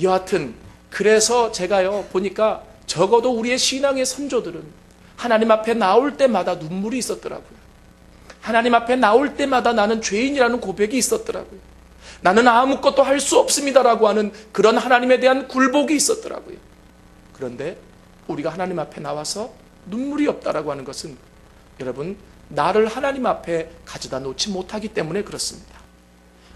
여하튼 그래서 제가요 보니까 적어도 우리의 신앙의 선조들은 하나님 앞에 나올 때마다 눈물이 있었더라고요. 하나님 앞에 나올 때마다 나는 죄인이라는 고백이 있었더라고요. 나는 아무것도 할 수 없습니다라고 하는 그런 하나님에 대한 굴복이 있었더라고요. 그런데 우리가 하나님 앞에 나와서 눈물이 없다라고 하는 것은 여러분 나를 하나님 앞에 가져다 놓지 못하기 때문에 그렇습니다.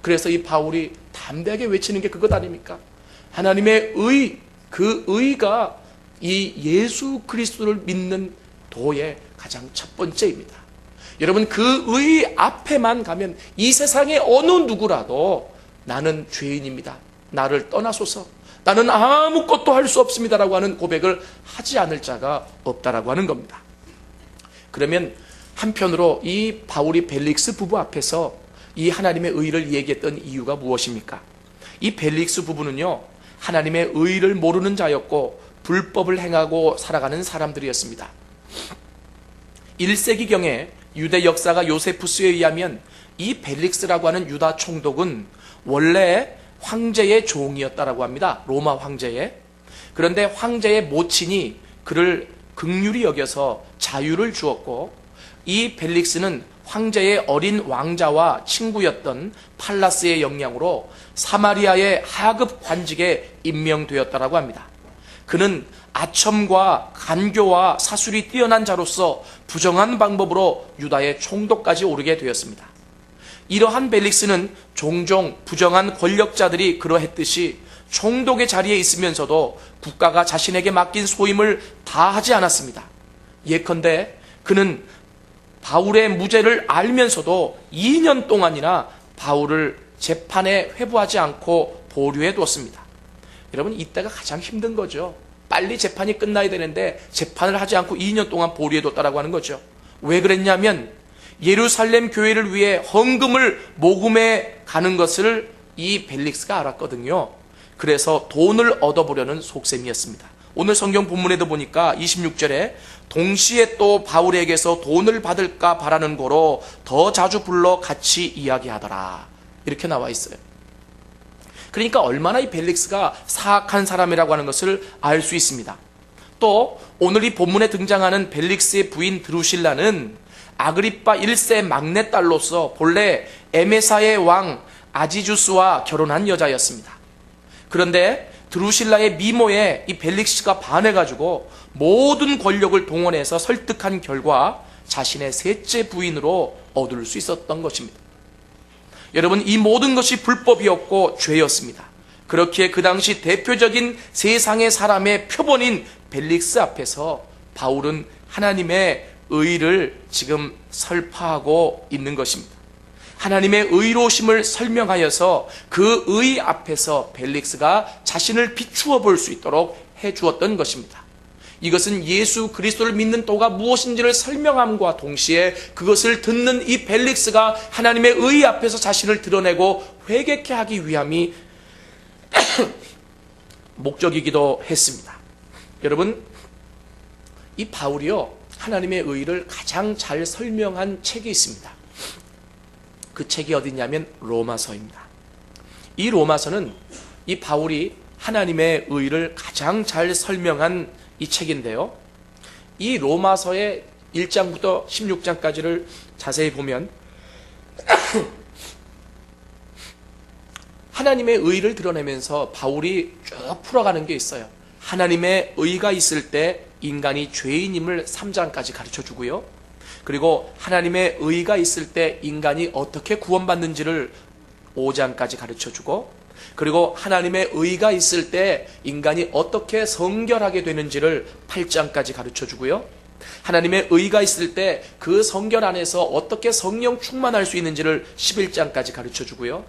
그래서 이 바울이 담대하게 외치는 게 그것 아닙니까? 하나님의 의, 그 의가 이 예수 그리스도를 믿는 도의 가장 첫 번째입니다. 여러분 그 의 앞에만 가면 이 세상의 어느 누구라도 나는 죄인입니다, 나를 떠나소서, 나는 아무것도 할 수 없습니다라고 하는 고백을 하지 않을 자가 없다라고 하는 겁니다. 그러면 한편으로 이 바울이 벨릭스 부부 앞에서 이 하나님의 의를 얘기했던 이유가 무엇입니까? 이 벨릭스 부부는요 하나님의 의를 모르는 자였고 불법을 행하고 살아가는 사람들이었습니다. 1세기경에 유대 역사가 요세푸스에 의하면 이 벨릭스라고 하는 유다 총독은 원래 황제의 종이었다라고 합니다. 로마 황제의. 그런데 황제의 모친이 그를 긍휼히 여겨서 자유를 주었고 이 벨릭스는 황제의 어린 왕자와 친구였던 팔라스의 영향으로 사마리아의 하급 관직에 임명되었다라고 합니다. 그는 아첨과 간교와 사술이 뛰어난 자로서 부정한 방법으로 유다의 총독까지 오르게 되었습니다. 이러한 벨릭스는 종종 부정한 권력자들이 그러했듯이 총독의 자리에 있으면서도 국가가 자신에게 맡긴 소임을 다하지 않았습니다. 예컨대 그는 바울의 무죄를 알면서도 2년 동안이나 바울을 재판에 회부하지 않고 보류해 두었습니다. 여러분 이때가 가장 힘든 거죠. 빨리 재판이 끝나야 되는데 재판을 하지 않고 2년 동안 보류해 뒀다라고 하는 거죠. 왜 그랬냐면 예루살렘 교회를 위해 헌금을 모금해 가는 것을 이 벨릭스가 알았거든요. 그래서 돈을 얻어보려는 속셈이었습니다. 오늘 성경 본문에도 보니까 26절에 동시에 또 바울에게서 돈을 받을까 바라는 거로 더 자주 불러 같이 이야기하더라, 이렇게 나와 있어요. 그러니까 얼마나 이 벨릭스가 사악한 사람이라고 하는 것을 알 수 있습니다. 또 오늘 이 본문에 등장하는 벨릭스의 부인 드루실라는 아그리빠 1세 막내딸로서 본래 에메사의 왕 아지주스와 결혼한 여자였습니다. 그런데 드루실라의 미모에 이 벨릭스가 반해가지고 모든 권력을 동원해서 설득한 결과 자신의 셋째 부인으로 얻을 수 있었던 것입니다. 여러분 이 모든 것이 불법이었고 죄였습니다. 그렇기에 그 당시 대표적인 세상의 사람의 표본인 벨릭스 앞에서 바울은 하나님의 의를 지금 설파하고 있는 것입니다. 하나님의 의로우심을 설명하여서 그 의 앞에서 벨릭스가 자신을 비추어 볼 수 있도록 해주었던 것입니다. 이것은 예수 그리스도를 믿는 도가 무엇인지를 설명함과 동시에 그것을 듣는 이 벨릭스가 하나님의 의 앞에서 자신을 드러내고 회개케 하기 위함이 목적이기도 했습니다. 여러분 이 바울이요 하나님의 의를 가장 잘 설명한 책이 있습니다. 그 책이 어디냐면 로마서입니다. 이 로마서는 이 바울이 하나님의 의를 가장 잘 설명한 이 책인데요. 이 로마서의 1장부터 16장까지를 자세히 보면 하나님의 의를 드러내면서 바울이 쭉 풀어가는 게 있어요. 하나님의 의가 있을 때 인간이 죄인임을 3장까지 가르쳐 주고요. 그리고 하나님의 의가 있을 때 인간이 어떻게 구원받는지를 5장까지 가르쳐 주고, 그리고 하나님의 의가 있을 때 인간이 어떻게 성결하게 되는지를 8장까지 가르쳐 주고요. 하나님의 의가 있을 때 그 성결 안에서 어떻게 성령 충만할 수 있는지를 11장까지 가르쳐 주고요.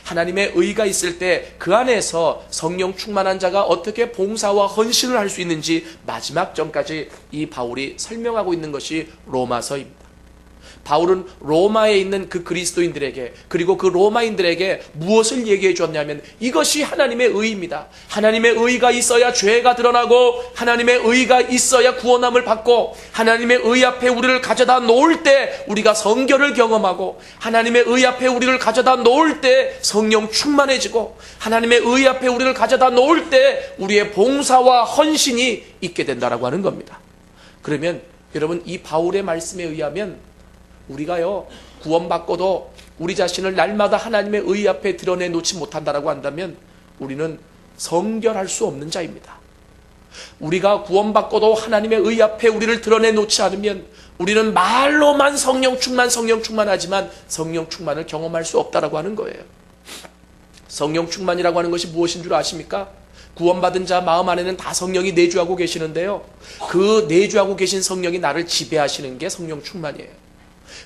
하나님의 의가 있을 때 그 안에서 성령 충만한 자가 어떻게 봉사와 헌신을 할 수 있는지 마지막 점까지 이 바울이 설명하고 있는 것이 로마서입니다. 바울은 로마에 있는 그 그리스도인들에게, 그리고 그 로마인들에게 무엇을 얘기해 줬냐면 이것이 하나님의 의입니다. 하나님의 의가 있어야 죄가 드러나고, 하나님의 의가 있어야 구원함을 받고, 하나님의 의 앞에 우리를 가져다 놓을 때 우리가 성결을 경험하고, 하나님의 의 앞에 우리를 가져다 놓을 때 성령 충만해지고, 하나님의 의 앞에 우리를 가져다 놓을 때 우리의 봉사와 헌신이 있게 된다라고 하는 겁니다. 그러면 여러분, 이 바울의 말씀에 의하면 우리가요, 구원받고도 우리 자신을 날마다 하나님의 의 앞에 드러내놓지 못한다라고 한다면 우리는 성결할 수 없는 자입니다. 우리가 구원받고도 하나님의 의 앞에 우리를 드러내놓지 않으면 우리는 말로만 성령 충만하지만 성령 충만을 경험할 수 없다라고 하는 거예요. 성령 충만이라고 하는 것이 무엇인 줄 아십니까? 구원받은 자 마음 안에는 다 성령이 내주하고 계시는데요, 그 내주하고 계신 성령이 나를 지배하시는 게 성령 충만이에요.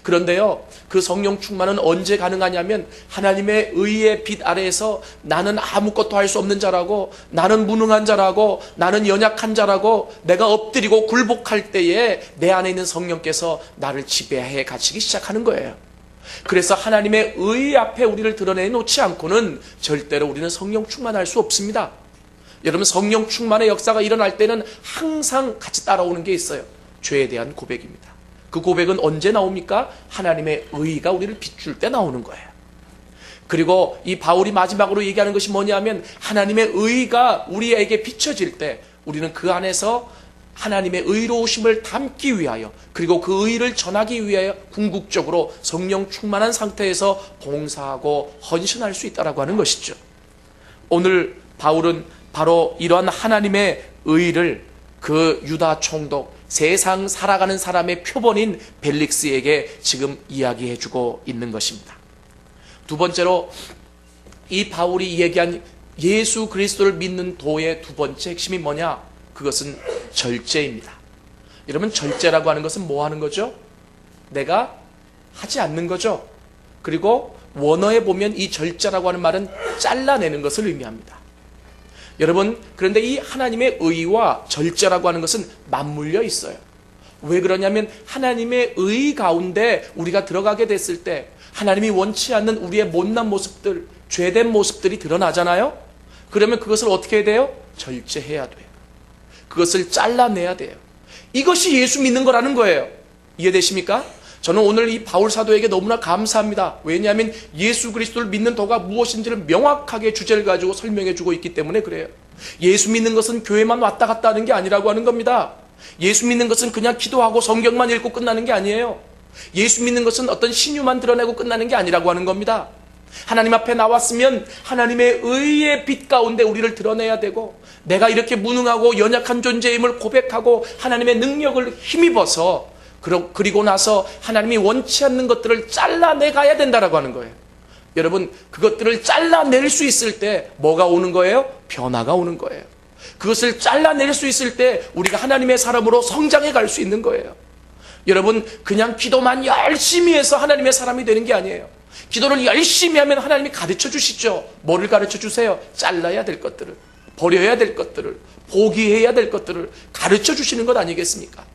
그런데요, 그 성령 충만은 언제 가능하냐면 하나님의 의의 빛 아래에서 나는 아무것도 할 수 없는 자라고, 나는 무능한 자라고, 나는 연약한 자라고 내가 엎드리고 굴복할 때에 내 안에 있는 성령께서 나를 지배해 가시기 시작하는 거예요. 그래서 하나님의 의 앞에 우리를 드러내놓지 않고는 절대로 우리는 성령 충만할 수 없습니다. 여러분, 성령 충만의 역사가 일어날 때는 항상 같이 따라오는 게 있어요. 죄에 대한 고백입니다. 그 고백은 언제 나옵니까? 하나님의 의가 우리를 비출 때 나오는 거예요. 그리고 이 바울이 마지막으로 얘기하는 것이 뭐냐면 하나님의 의가 우리에게 비춰질 때 우리는 그 안에서 하나님의 의로우심을 담기 위하여, 그리고 그 의를 전하기 위하여 궁극적으로 성령 충만한 상태에서 봉사하고 헌신할 수 있다라고 하는 것이죠. 오늘 바울은 바로 이러한 하나님의 의를 그 유다 총독, 세상 살아가는 사람의 표본인 벨릭스에게 지금 이야기해주고 있는 것입니다. 두 번째로 이 바울이 얘기한 예수 그리스도를 믿는 도의 두 번째 핵심이 뭐냐? 그것은 절제입니다. 여러분, 절제라고 하는 것은 뭐 하는 거죠? 내가 하지 않는 거죠. 그리고 원어에 보면 이 절제라고 하는 말은 잘라내는 것을 의미합니다. 여러분, 그런데 이 하나님의 의와 절제라고 하는 것은 맞물려 있어요. 왜 그러냐면 하나님의 의 가운데 우리가 들어가게 됐을 때 하나님이 원치 않는 우리의 못난 모습들, 죄된 모습들이 드러나잖아요. 그러면 그것을 어떻게 해야 돼요? 절제해야 돼요. 그것을 잘라내야 돼요. 이것이 예수 믿는 거라는 거예요. 이해되십니까? 저는 오늘 이 바울 사도에게 너무나 감사합니다. 왜냐하면 예수 그리스도를 믿는 도가 무엇인지를 명확하게 주제를 가지고 설명해 주고 있기 때문에 그래요. 예수 믿는 것은 교회만 왔다 갔다 하는 게 아니라고 하는 겁니다. 예수 믿는 것은 그냥 기도하고 성경만 읽고 끝나는 게 아니에요. 예수 믿는 것은 어떤 신유만 드러내고 끝나는 게 아니라고 하는 겁니다. 하나님 앞에 나왔으면 하나님의 의의 빛 가운데 우리를 드러내야 되고, 내가 이렇게 무능하고 연약한 존재임을 고백하고 하나님의 능력을 힘입어서, 그리고 나서 하나님이 원치 않는 것들을 잘라내가야 된다라고 하는 거예요. 여러분, 그것들을 잘라낼 수 있을 때 뭐가 오는 거예요? 변화가 오는 거예요. 그것을 잘라낼 수 있을 때 우리가 하나님의 사람으로 성장해 갈 수 있는 거예요. 여러분, 그냥 기도만 열심히 해서 하나님의 사람이 되는 게 아니에요. 기도를 열심히 하면 하나님이 가르쳐 주시죠. 뭐를 가르쳐 주세요? 잘라야 될 것들을, 버려야 될 것들을, 포기해야 될 것들을 가르쳐 주시는 것 아니겠습니까?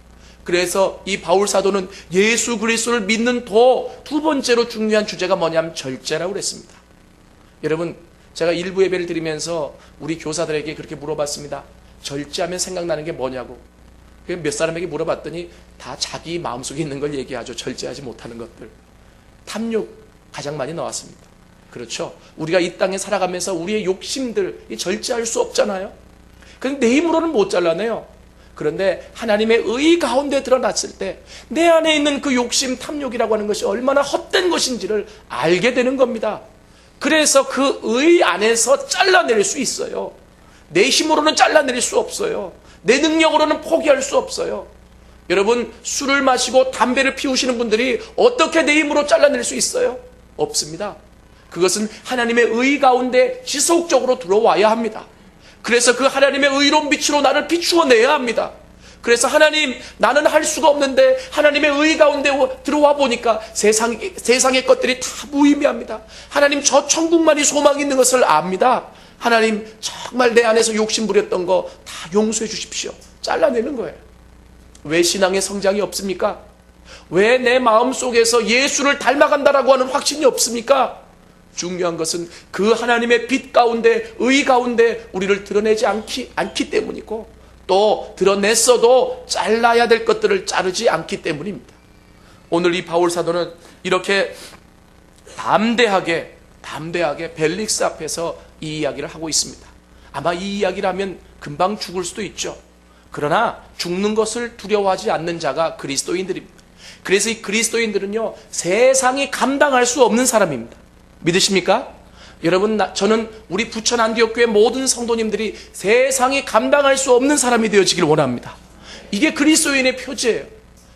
그래서 이 바울 사도는 예수 그리스도를 믿는 두 번째로 중요한 주제가 뭐냐면 절제라고 그랬습니다. 여러분, 제가 일부 예배를 드리면서 우리 교사들에게 그렇게 물어봤습니다. 절제하면 생각나는 게 뭐냐고. 몇 사람에게 물어봤더니 다 자기 마음속에 있는 걸 얘기하죠. 절제하지 못하는 것들. 탐욕 가장 많이 나왔습니다. 그렇죠? 우리가 이 땅에 살아가면서 우리의 욕심들 절제할 수 없잖아요. 근데 내 힘으로는 못 잘라내요. 그런데 하나님의 의 가운데 드러났을 때 내 안에 있는 그 욕심, 탐욕이라고 하는 것이 얼마나 헛된 것인지를 알게 되는 겁니다. 그래서 그 의 안에서 잘라낼 수 있어요. 내 힘으로는 잘라낼 수 없어요. 내 능력으로는 포기할 수 없어요. 여러분, 술을 마시고 담배를 피우시는 분들이 어떻게 내 힘으로 잘라낼 수 있어요? 없습니다. 그것은 하나님의 의 가운데 지속적으로 들어와야 합니다. 그래서 그 하나님의 의로운 빛으로 나를 비추어내야 합니다. 그래서 하나님, 나는 할 수가 없는데 하나님의 의 가운데 들어와 보니까 세상의 것들이 다 무의미합니다. 하나님, 저 천국만이 소망이 있는 것을 압니다. 하나님, 정말 내 안에서 욕심 부렸던 거 다 용서해 주십시오. 잘라내는 거예요. 왜 신앙의 성장이 없습니까? 왜 내 마음속에서 예수를 닮아간다라고 하는 확신이 없습니까? 중요한 것은 그 하나님의 빛 가운데, 의 가운데 우리를 드러내지 않기 때문이고, 또 드러냈어도 잘라야 될 것들을 자르지 않기 때문입니다. 오늘 이 바울 사도는 이렇게 담대하게 벨릭스 앞에서 이 이야기를 하고 있습니다. 아마 이 이야기를 하면 금방 죽을 수도 있죠. 그러나 죽는 것을 두려워하지 않는 자가 그리스도인들입니다. 그래서 이 그리스도인들은요, 세상이 감당할 수 없는 사람입니다. 믿으십니까? 여러분, 저는 우리 부천 안디옥교회 모든 성도님들이 세상이 감당할 수 없는 사람이 되어지길 원합니다. 이게 그리스도인의 표지예요.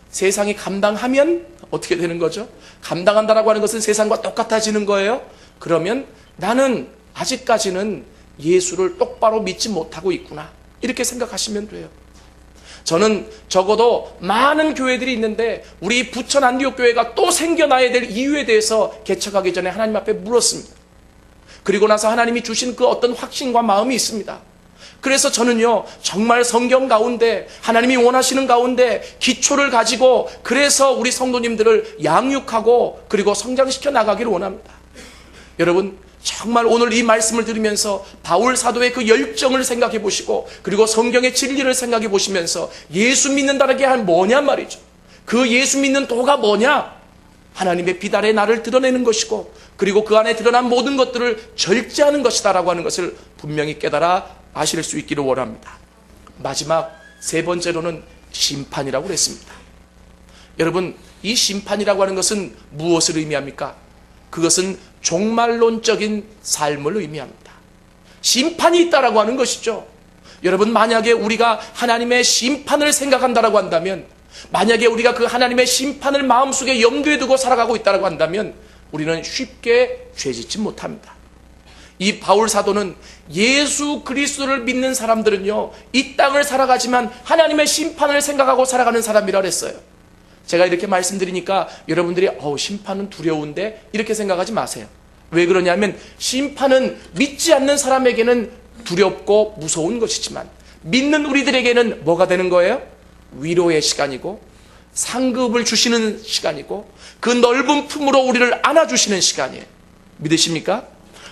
세상이 감당하면 어떻게 되는 거죠? 감당한다라고 하는 것은 세상과 똑같아지는 거예요. 그러면 나는 아직까지는 예수를 똑바로 믿지 못하고 있구나, 이렇게 생각하시면 돼요. 저는 적어도 많은 교회들이 있는데 우리 부천 안디옥교회가 또 생겨나야 될 이유에 대해서 개척하기 전에 하나님 앞에 물었습니다. 그리고 나서 하나님이 주신 그 어떤 확신과 마음이 있습니다. 그래서 저는요, 정말 성경 가운데 하나님이 원하시는 가운데 기초를 가지고, 그래서 우리 성도님들을 양육하고 그리고 성장시켜 나가기를 원합니다. 여러분, 정말 오늘 이 말씀을 들으면서 바울 사도의 그 열정을 생각해 보시고, 그리고 성경의 진리를 생각해 보시면서 예수 믿는다는 게 뭐냐 말이죠. 그 예수 믿는 도가 뭐냐? 하나님의 빛 아래 나를 드러내는 것이고, 그리고 그 안에 드러난 모든 것들을 절제하는 것이다라고 하는 것을 분명히 깨달아 아실 수 있기를 원합니다. 마지막 세 번째로는 심판이라고 그랬습니다. 여러분, 이 심판이라고 하는 것은 무엇을 의미합니까? 그것은 종말론적인 삶을 의미합니다. 심판이 있다라고 하는 것이죠. 여러분, 만약에 우리가 하나님의 심판을 생각한다라고 한다면, 만약에 우리가 그 하나님의 심판을 마음속에 염두에 두고 살아가고 있다라고 한다면 우리는 쉽게 죄짓지 못합니다. 이 바울 사도는 예수 그리스도를 믿는 사람들은요, 이 땅을 살아가지만 하나님의 심판을 생각하고 살아가는 사람이라 그랬어요. 제가 이렇게 말씀드리니까 여러분들이 심판은 두려운데, 이렇게 생각하지 마세요. 왜 그러냐면 심판은 믿지 않는 사람에게는 두렵고 무서운 것이지만 믿는 우리들에게는 뭐가 되는 거예요? 위로의 시간이고 상급을 주시는 시간이고 그 넓은 품으로 우리를 안아주시는 시간이에요. 믿으십니까?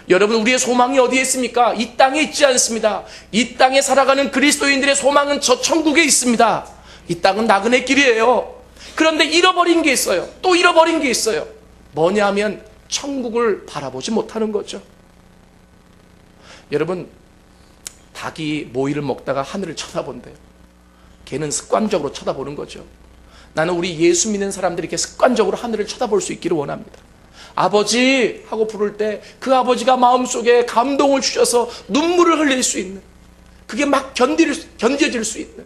여러분, 우리의 소망이 어디에 있습니까? 이 땅에 있지 않습니다. 이 땅에 살아가는 그리스도인들의 소망은 저 천국에 있습니다. 이 땅은 나그네 길이에요. 그런데 잃어버린 게 있어요. 또 잃어버린 게 있어요. 뭐냐 하면 천국을 바라보지 못하는 거죠. 여러분, 닭이 모이를 먹다가 하늘을 쳐다본대요. 걔는 습관적으로 쳐다보는 거죠. 나는 우리 예수 믿는 사람들이 이렇게 습관적으로 하늘을 쳐다볼 수 있기를 원합니다. 아버지 하고 부를 때 그 아버지가 마음속에 감동을 주셔서 눈물을 흘릴 수 있는, 그게 막 견뎌질 수 있는,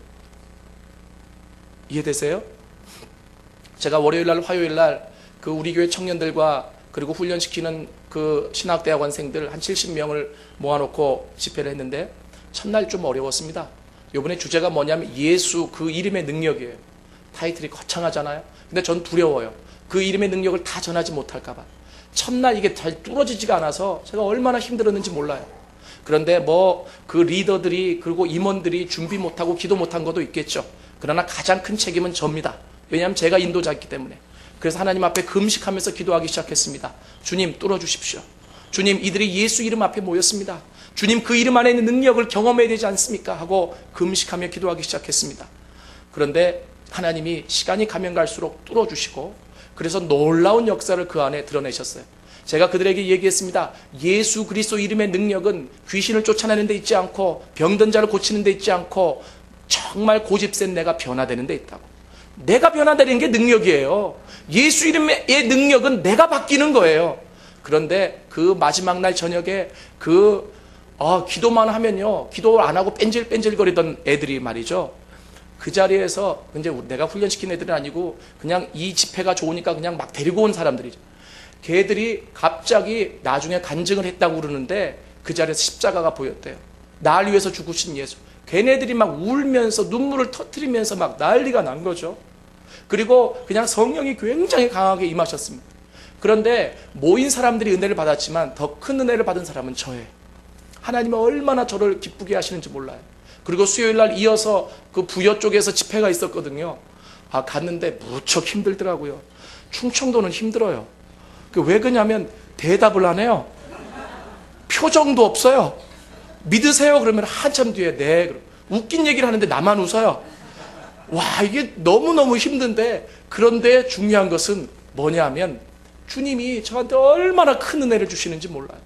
이해되세요? 제가 월요일날 화요일날 그 우리 교회 청년들과 그리고 훈련시키는 그 신학대학원생들 한 70명을 모아놓고 집회를 했는데 첫날 좀 어려웠습니다. 이번에 주제가 뭐냐면 예수 그 이름의 능력이에요. 타이틀이 거창하잖아요. 근데 전 두려워요. 그 이름의 능력을 다 전하지 못할까 봐. 첫날 이게 잘 뚫어지지가 않아서 제가 얼마나 힘들었는지 몰라요. 그런데 그 리더들이 그리고 임원들이 준비 못하고 기도 못한 것도 있겠죠. 그러나 가장 큰 책임은 접니다. 왜냐하면 제가 인도자이기 때문에. 그래서 하나님 앞에 금식하면서 기도하기 시작했습니다. 주님, 뚫어주십시오. 주님, 이들이 예수 이름 앞에 모였습니다. 주님, 그 이름 안에 있는 능력을 경험해야 되지 않습니까? 하고 금식하며 기도하기 시작했습니다. 그런데 하나님이 시간이 가면 갈수록 뚫어주시고, 그래서 놀라운 역사를 그 안에 드러내셨어요. 제가 그들에게 얘기했습니다. 예수 그리스도 이름의 능력은 귀신을 쫓아내는 데 있지 않고 병든 자를 고치는 데 있지 않고 정말 고집센 내가 변화되는 데 있다고. 내가 변화되는 게 능력이에요. 예수 이름의 능력은 내가 바뀌는 거예요. 그런데 그 마지막 날 저녁에 기도만 하면요, 기도 안 하고 뺀질뺀질거리던 애들이 말이죠, 그 자리에서 이제 내가 훈련시킨 애들은 아니고 그냥 이 집회가 좋으니까 그냥 막 데리고 온 사람들이죠. 걔들이 갑자기 나중에 간증을 했다고 그러는데 그 자리에서 십자가가 보였대요. 날 위해서 죽으신 예수. 걔네들이 막 울면서 눈물을 터뜨리면서 막 난리가 난 거죠. 그리고 그냥 성령이 굉장히 강하게 임하셨습니다. 그런데 모인 사람들이 은혜를 받았지만 더 큰 은혜를 받은 사람은 저예요. 하나님은 얼마나 저를 기쁘게 하시는지 몰라요. 그리고 수요일날 이어서 그 부여 쪽에서 집회가 있었거든요. 갔는데 무척 힘들더라고요. 충청도는 힘들어요. 왜 그러냐면 대답을 안 해요. 표정도 없어요. 믿으세요? 그러면 한참 뒤에 네. 그럼. 웃긴 얘기를 하는데 나만 웃어요. 와, 이게 너무너무 힘든데, 그런데 중요한 것은 뭐냐면 주님이 저한테 얼마나 큰 은혜를 주시는지 몰라요.